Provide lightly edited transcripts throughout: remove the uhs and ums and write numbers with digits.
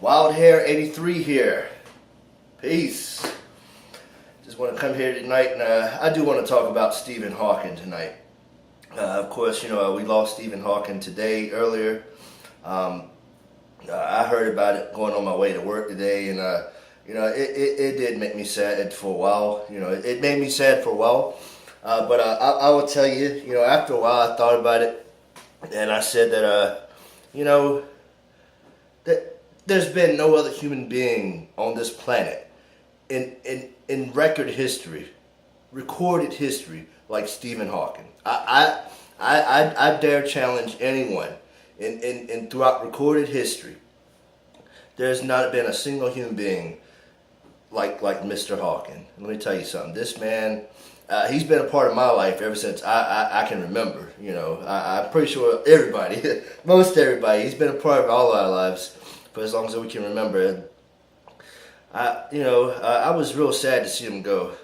Wild Hair 83 here. Peace. Just want to come here tonight, and I do want to talk about Stephen Hawking tonight. Of course, we lost Stephen Hawking today, earlier. I heard about it going on my way to work today, and it did make me sad for a while. It made me sad for a while. But I will tell you, after a while, I thought about it, and I said that, that there's been no other human being on this planet in recorded history like Stephen Hawking. I dare challenge anyone in throughout recorded history. There's not been a single human being like Mr. Hawking. Let me tell you something. This man, he's been a part of my life ever since I can remember. I'm pretty sure everybody, most everybody, he's been a part of all our lives for as long as we can remember. I was real sad to see him go.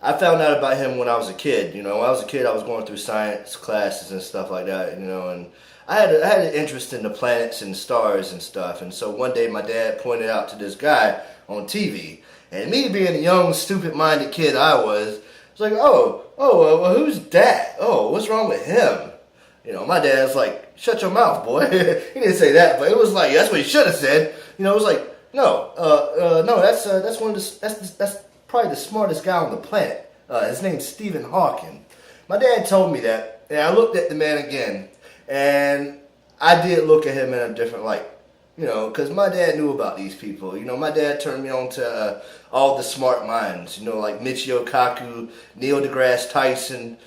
I found out about him when I was a kid. When I was a kid, I was going through science classes and stuff like that. And I had an interest in the planets and stars and stuff. And so one day, my dad pointed out to this guy on TV, and me being a young, stupid-minded kid I was like, well, who's that? Oh, what's wrong with him? My dad's like, shut your mouth, boy. He didn't say that, but it was like, that's what he should have said. It was like, no, that's probably the smartest guy on the planet. His name's Stephen Hawking. My dad told me that, and I looked at the man again, and I did look at him in a different light. Because my dad knew about these people. My dad turned me on to all the smart minds, like Michio Kaku, Neil deGrasse Tyson,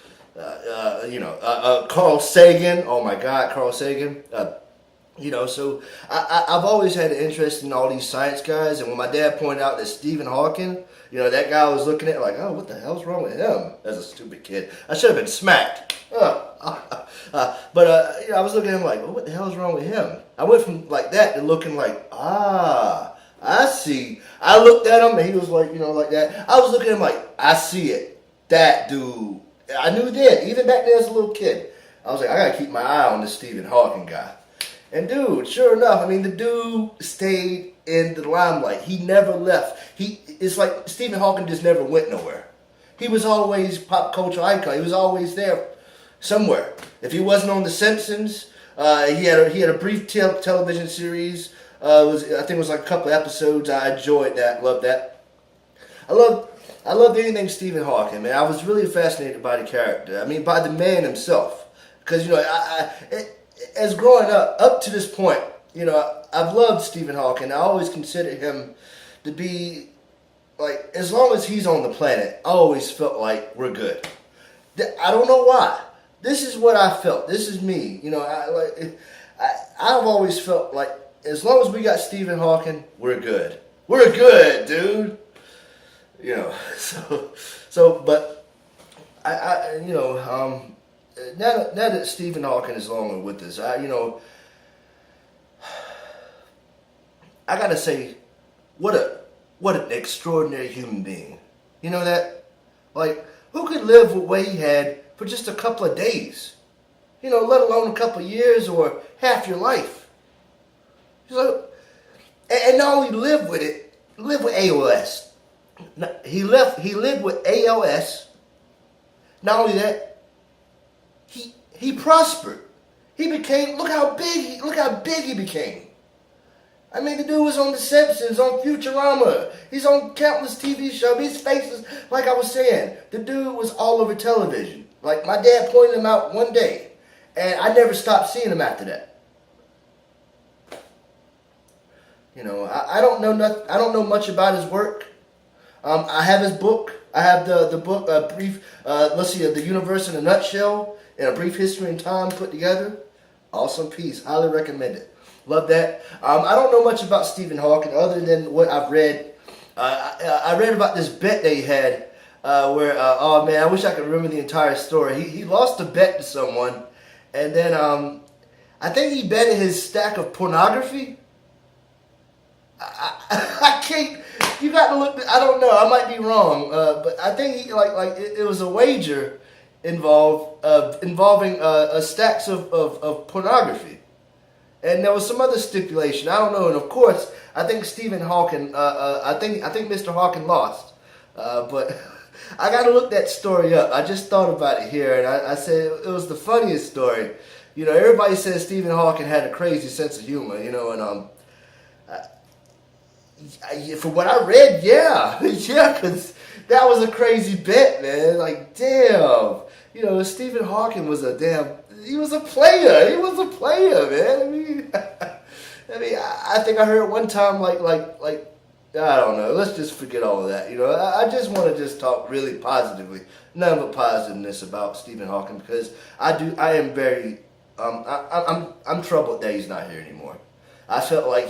Carl Sagan. Oh my God, Carl Sagan. So I've always had an interest in all these science guys. And when my dad pointed out that Stephen Hawking, that guy was looking at like, oh, what the hell's wrong with him? As a stupid kid. I should have been smacked. But I was looking at him like, well, what the hell is wrong with him? I went from like that to looking like, I see. I looked at him and he was like, like that. I was looking at him like, I see it. That dude. I knew that. Even back then as a little kid. I was like, I got to keep my eye on this Stephen Hawking guy. And dude, sure enough, the dude stayed in the limelight. He never left. It's like Stephen Hawking just never went nowhere. He was always pop culture icon. He was always there somewhere. If he wasn't on The Simpsons, he had a brief television series. I think it was like a couple of episodes. I enjoyed that. Loved that. I loved anything Stephen Hawking, man. I was really fascinated by the character. By the man himself. Because as growing up to this point, I've loved Stephen Hawking. I always considered him to be like, as long as he's on the planet, I always felt like we're good. I don't know why. This is what I felt. This is me. I've always felt like as long as we got Stephen Hawking, we're good. We're good, dude. But now that Stephen Hawking is no longer with us, I gotta say, what an extraordinary human being. That? Like, who could live the way he had for just a couple of days? Let alone a couple of years or half your life. So, and not only live with ALS. He lived with ALS. Not only that, he prospered. He became, look how big he became. The dude was on The Simpsons, on Futurama. He's on countless TV shows. His faces, like I was saying, the dude was all over television. Like, my dad pointed him out one day, and I never stopped seeing him after that. I don't know much about his work. I have his book. I have the book, The Universe in a Nutshell, and A Brief History in Time put together. Awesome piece. Highly recommend it. Love that. I don't know much about Stephen Hawking other than what I've read. I read about this bet they had where, oh man, I wish I could remember the entire story. He lost a bet to someone, and then I think he betted his stack of pornography. I can't. You got to look. I don't know. I might be wrong, but I think he it was a wager involving stacks of pornography. and there was some other stipulation. I don't know. And of course, I think Stephen Hawking. I think Mr. Hawking lost. But I got to look that story up. I just thought about it here, and I said it was the funniest story. You know, everybody says Stephen Hawking had a crazy sense of humor. You know, and from what I read, yeah, yeah, because that was a crazy bet, man. Like, damn. You know, Stephen Hawking was he was a player. He was a player, man. I think I heard one time, like, I don't know. Let's just forget all of that. You know, I just want to just talk really positively, none but positiveness about Stephen Hawking, because I am very, I'm troubled that he's not here anymore. I felt like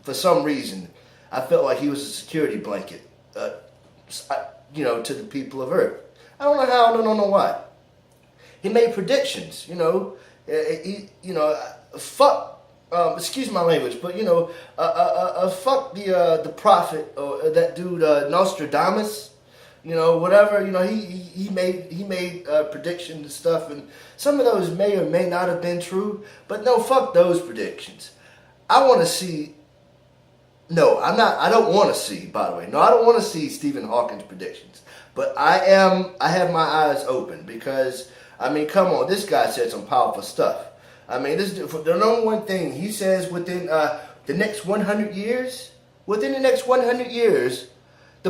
for some reason, I felt like he was a security blanket, you know, to the people of Earth. I don't know how. I don't know why. He made predictions. You know, fuck. Excuse my language, but you know, fuck the prophet or that dude Nostradamus. You know, whatever. You know, he made predictions and stuff, and some of those may or may not have been true. But no, fuck those predictions. I want to see. No, I don't want to see, by the way. No, I don't want to see Stephen Hawking's predictions. But I have my eyes open because, I mean, come on, this guy said some powerful stuff. I mean, this is the number one thing he says within the next 100 years, the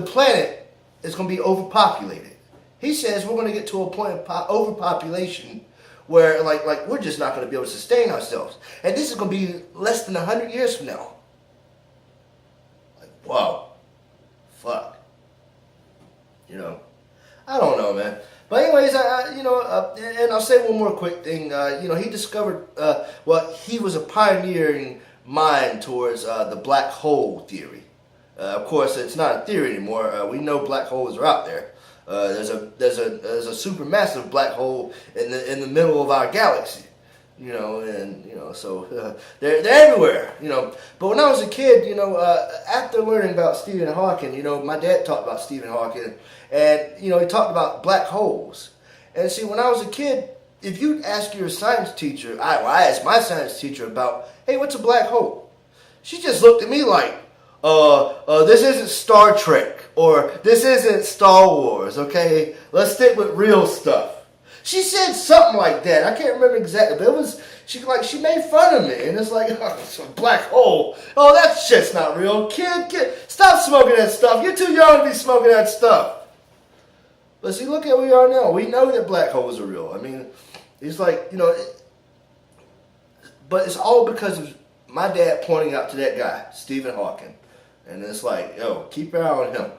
planet is going to be overpopulated. He says we're going to get to a point of overpopulation where, like we're just not going to be able to sustain ourselves. And this is going to be less than 100 years from now. Wow. Fuck. You know, I don't know, man. But anyways, and I'll say one more quick thing. You know, he discovered, he was a pioneering mind towards the black hole theory. Of course, it's not a theory anymore. We know black holes are out there. There's a supermassive black hole in the middle of our galaxy. You know, and you know, so they're everywhere. You know, but when I was a kid, you know, after learning about Stephen Hawking, you know, my dad talked about Stephen Hawking, and you know, he talked about black holes. And see, when I was a kid, if you ask your science teacher, I asked my science teacher about, hey, what's a black hole? She just looked at me like, this isn't Star Trek or this isn't Star Wars. Okay, let's stick with real stuff. She said something like that. I can't remember exactly, but it was she made fun of me, and it's like, oh, it's a black hole. Oh, that shit's not real, kid. Stop smoking that stuff. You're too young to be smoking that stuff. But see, look at where we are now. We know that black holes are real. I mean, it's like, you know, but it's all because of my dad pointing out to that guy, Stephen Hawking, and it's like, yo, keep your eye on him.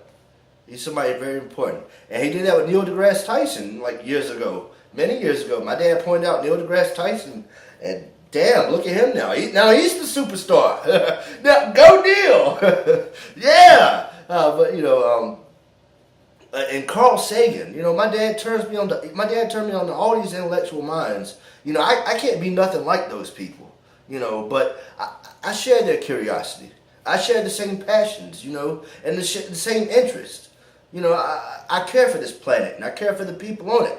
He's somebody very important. And he did that with Neil deGrasse Tyson like years ago. Many years ago. My dad pointed out Neil deGrasse Tyson. And damn, look at him now. He's the superstar. Now, go Neil. Yeah. But, you know, and Carl Sagan. You know, my dad turned me on to all these intellectual minds. You know, I can't be nothing like those people. You know, but I share their curiosity. I share the same passions, you know, and the same interests. You know, I care for this planet, and I care for the people on it.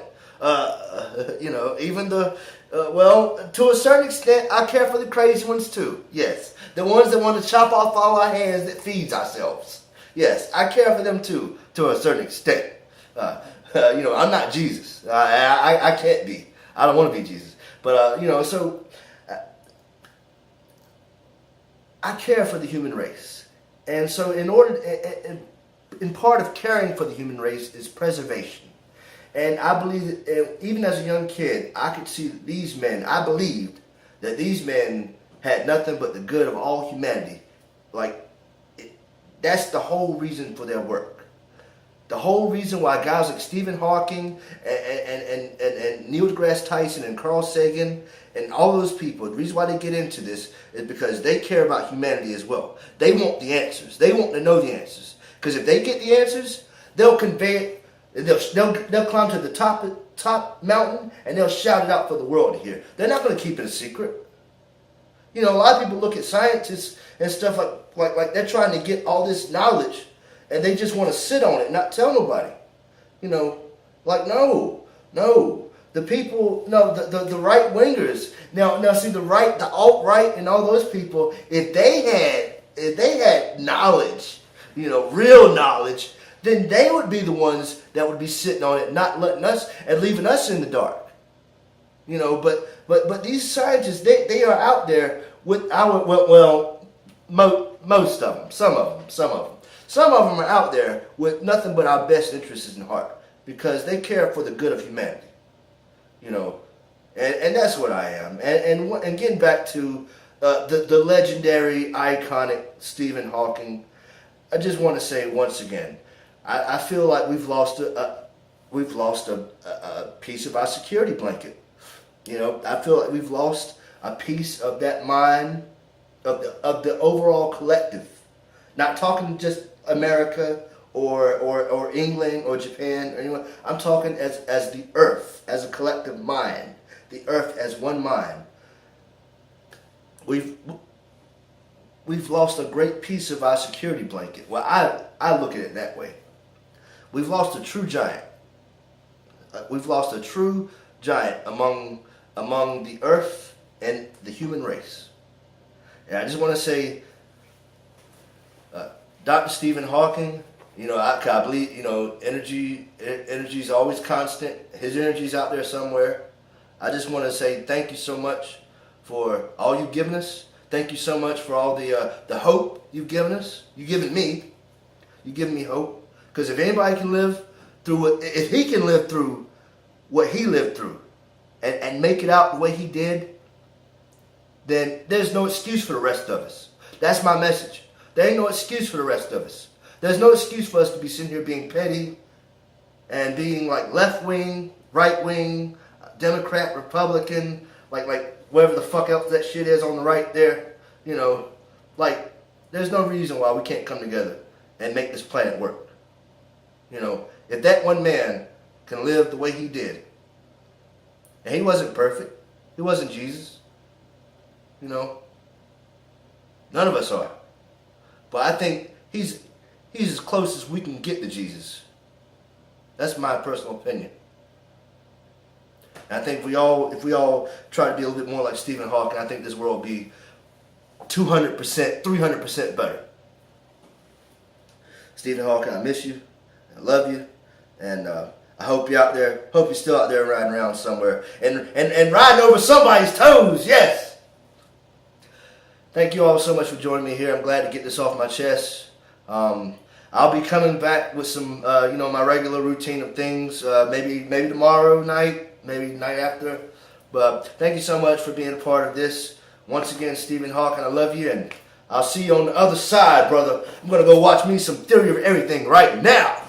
You know, even to a certain extent, I care for the crazy ones too. Yes, the ones that want to chop off all our hands that feeds ourselves. Yes, I care for them too, to a certain extent. You know, I'm not Jesus. I can't be. I don't want to be Jesus. But, you know, so I care for the human race. And so in part of caring for the human race is preservation. And I believe that even as a young kid, I could see these men, I believed that these men had nothing but the good of all humanity. That's the whole reason for their work. The whole reason why guys like Stephen Hawking and Neil deGrasse Tyson and Carl Sagan and all those people, the reason why they get into this is because they care about humanity as well. They want the answers. They want to know the answers. Because if they get the answers, they'll convey it. They'll climb to the top mountain and they'll shout it out for the world to hear. They're not going to keep it a secret. You know, a lot of people look at scientists and stuff like they're trying to get all this knowledge and they just want to sit on it and not tell nobody. You know, like no. The people, no, the right wingers. Now, see the alt right, and all those people. If they had knowledge, real knowledge, then they would be the ones that would be sitting on it, not letting us and leaving us in the dark. But these scientists, they are out there with our most of them, some of them are out there with nothing but our best interests in heart because they care for the good of humanity. And that's what I am. And getting back to the legendary, iconic Stephen Hawking, I just want to say once again, I feel like we've lost a piece of our security blanket. I feel like we've lost a piece of that mind of the overall collective. Not talking just America or England or Japan or anyone. I'm talking as the earth, as a collective mind. The earth as one mind. We've lost a great piece of our security blanket. Well, I look at it that way. We've lost a true giant. We've lost a true giant among the earth and the human race. And I just want to say, Dr. Stephen Hawking, I believe, energy is always constant. His energy's out there somewhere. I just want to say thank you so much for all you've given us. Thank you so much for all the hope you've given us. You've given me. You've given me hope. Because if anybody can live through if he can live through what he lived through and make it out the way he did, then there's no excuse for the rest of us. That's my message. There ain't no excuse for the rest of us. There's no excuse for us to be sitting here being petty and being like left-wing, right-wing, Democrat, Republican, like whatever the fuck else that shit is on the right there. There's no reason why we can't come together and make this planet work. If that one man can live the way he did, and he wasn't perfect, he wasn't Jesus, none of us are. But I think he's as close as we can get to Jesus. That's my personal opinion. And I think if we all try to be a little bit more like Stephen Hawking, I think this world will be 200%, 300% better. Stephen Hawking, I miss you. I love you. And I hope you're out there. Hope you're still out there riding around somewhere and riding over somebody's toes. Yes. Thank you all so much for joining me here. I'm glad to get this off my chest. I'll be coming back with some, my regular routine of things. Maybe tomorrow night, maybe night after. But thank you so much for being a part of this. Once again, Stephen Hawking, I love you, and I'll see you on the other side, brother. I'm gonna go watch me some Theory of Everything right now.